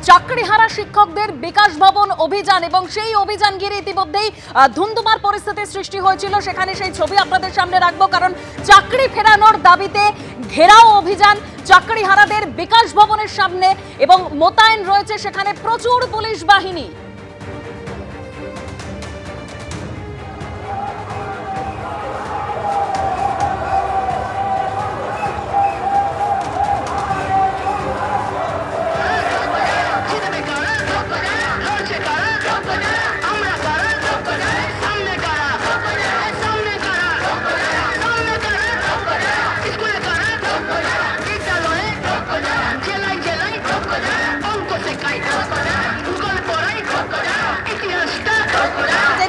চাকরিহারা শিক্ষকদের বিকাশ ভবন অভিযান এবং সেই অভিযান ঘিরে ইতিমধ্যেই ধুন্ধুমার পরিস্থিতির সৃষ্টি হয়েছিল। সেখানে সেই ছবি আপনাদের সামনে রাখবো, কারণ চাকরি ফেরানোর দাবিতে ঘেরাও অভিযান চাকরিহারাদের বিকাশ ভবনের সামনে এবং মোতায়েন রয়েছে সেখানে প্রচুর পুলিশ বাহিনী।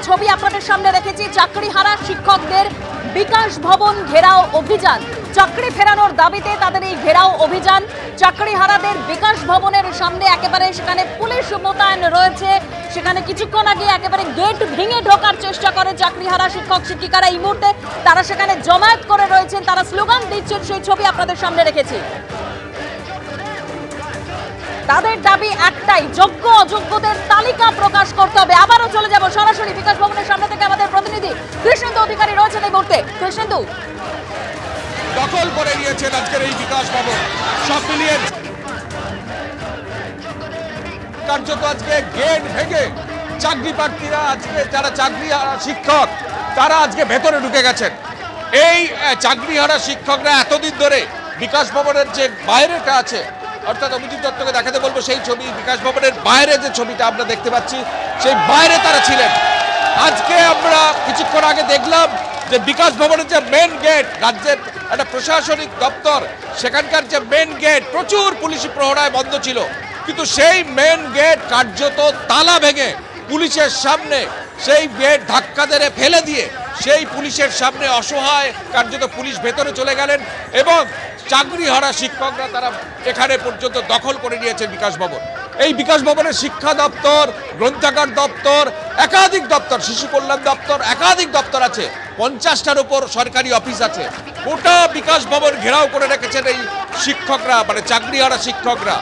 ছবি আপনাদের সামনে রেখেছি চাকরিহারা শিক্ষকদের বিকাশ ভবন ঘেরাও অভিযান। চাকরি ফেরানোর দাবিতে তাদের এই ঘেরাও অভিযান চাকরিহারাদের বিকাশ ভবনের সামনে, একেবারে সেখানে পুলিশ মোতায়েন রয়েছে। সেখানে কিছুক্ষণ আগে একেবারে গেট ভেঙে ঢোকার চেষ্টা করে চাকরিহারা শিক্ষক শিক্ষিকারা। এই মুহূর্তে তারা সেখানে জমায়েত করে রয়েছেন, তারা স্লোগান দিচ্ছেন, সেই ছবি আপনাদের সামনে রেখেছি। তাদের দাবি একটাই, যোগ্য অযোগ্যদের তালিকা প্রকাশ করতে হবে। আবারও চলে যাব সরাসরি বিকাশ ভবনের সামনে থেকে আমাদের প্রতিনিধি কৃষ্ণেন্দু অধিকারী রয়েছেন এই মুহূর্তে। কৃষ্ণেন্দু, দখল করে নিয়েছেন আজকের এই বিকাশ ভবন। সব মিলিয়ে কার্যত আজকে গেট ভেঙে চাকরি প্রার্থীরা, আজকে যারা চাকরিহারা শিক্ষক, তারা আজকে ভেতরে ঢুকে গেছেন। এই চাকরিহারা শিক্ষকরা এতদিন ধরে বিকাশ ভবনের যে বাইরেটা আছে, অর্থাৎ অভিজিৎ দত্তকে দেখাতে বলবো সেই ছবি, বিকাশ ভবনের বাইরে যে ছবিটা আমরা দেখতে পাচ্ছি সেই বাইরে তারা ছিলেন। আজকে আমরা কিছুক্ষণ আগে দেখলাম যে বিকাশ ভবনের যে মেন গেট, রাজ্যের একটা প্রশাসনিক দপ্তর, সেখানকার যে মেন গেট প্রচুর পুলিশি প্রহরায় বন্ধ ছিল, কিন্তু সেই মেন গেট কার্যত তালা ভেঙে পুলিশের সামনে সেই গেট ধাক্কা দিয়ে ফেলে দিয়ে সেই পুলিশের সামনে অসহায় কার্যত পুলিশ ভেতরে চলে গেলেন এবং চাকরিহারা শিক্ষকরা তারা এখানে পর্যন্ত দখল করে নিয়েছেন বিকাশ ভবন। এই বিকাশ ভবনের শিক্ষা দপ্তর, গ্রন্থাগার দপ্তর, একাধিক দপ্তর, শিশু কল্যাণ দপ্তর, একাধিক দপ্তর আছে, 50টার উপর সরকারি অফিস আছে। গোটা বিকাশ ভবন ঘেরাও করে রেখেছেন এই শিক্ষকরা, মানে চাকরিহারা শিক্ষকরা,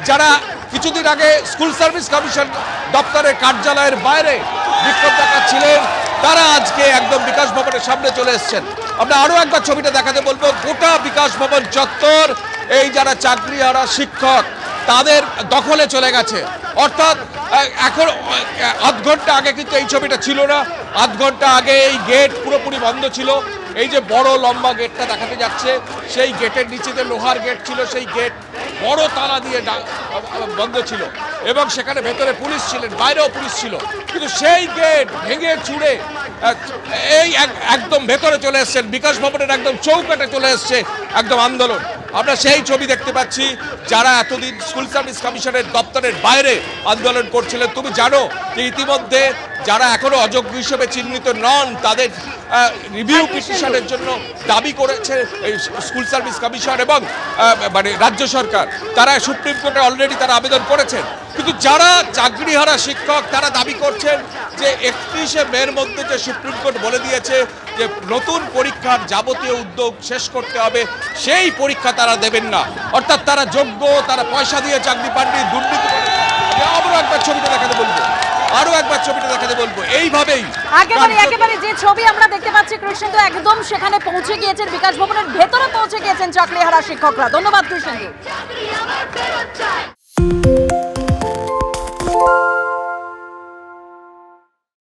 যারা কিছুদিন আগে স্কুল সার্ভিস কমিশন দপ্তরের কার্যালয়ের বাইরে বিক্ষোভ দেখাচ্ছিলেন, তারা আজকে একদম বিকাশ ভবনের সামনে চলে এসেছেন। আমরা আরো একবার ছবিটা দেখাতে বলবো। গোটা বিকাশ ভবন চত্বর এই যারা চাকরিহারা শিক্ষক তাদের দখলে চলে গেছে। অর্থাৎ এখন আধ ঘন্টা আগে কিন্তু এই ছবিটা ছিল না, আধ ঘন্টা আগে এই গেট পুরোপুরি বন্ধ ছিল। এই যে বড় লম্বা গেটটা দেখাতে যাচ্ছে, সেই গেটের নিচে যে লোহার গেট ছিল, সেই গেট বড় তালা দিয়ে বন্ধ ছিল এবং সেখানে ভেতরে পুলিশ ছিলেন, বাইরেও পুলিশ ছিল, কিন্তু সেই গেট ভেঙে চুড়ে এই একদম ভেতরে চলে এসছেন, বিকাশ ভবনের একদম চৌকাটে চলে এসছে একদম আন্দোলন। আমরা সেই ছবি দেখতে পাচ্ছি যারা এতদিন স্কুল সার্ভিস কমিশনের দপ্তরের বাইরে আন্দোলন করছিলেন। তুমি জানো যে ইতিমধ্যে যারা এখনো অযোগ্য হিসেবে চিহ্নিত নন তাদের রিভিউ পিটিশনের জন্য দাবি করেছে স্কুল সার্ভিস কমিশন এবং মানে রাজ্য সরকার, তারা সুপ্রিম কোর্টে অলরেডি তারা আবেদন করেছেন। কিন্তু যারা চাকরিহারা শিক্ষক তারা দাবি করছেন যে 31শে মের মধ্যে যে সুপ্রিম কোর্ট বলে দিয়েছে যে নতুন পরীক্ষার যাবতীয় উদ্যোগ শেষ করতে হবে, সেই পরীক্ষা তারা দেবেন না। অর্থাৎ তারা যোগ্য, তারা পয়সা দিয়ে চাকরি পাননি, দুর্নীতি করে। আরো একবার ছবিটা দেখাতে বলবো, আরো একবার ছবিটা দেখাতে বলবো। এইভাবেই একেবারে যে ছবি আমরা দেখতে পাচ্ছি কৃষ্ণেন্দু, একদম সেখানে পৌঁছে গিয়েছেন, বিকাশ ভবনের ভেতরে পৌঁছে গিয়েছেন চাকরিহারা শিক্ষকরা। ধন্যবাদ কৃষ্ণেন্দু।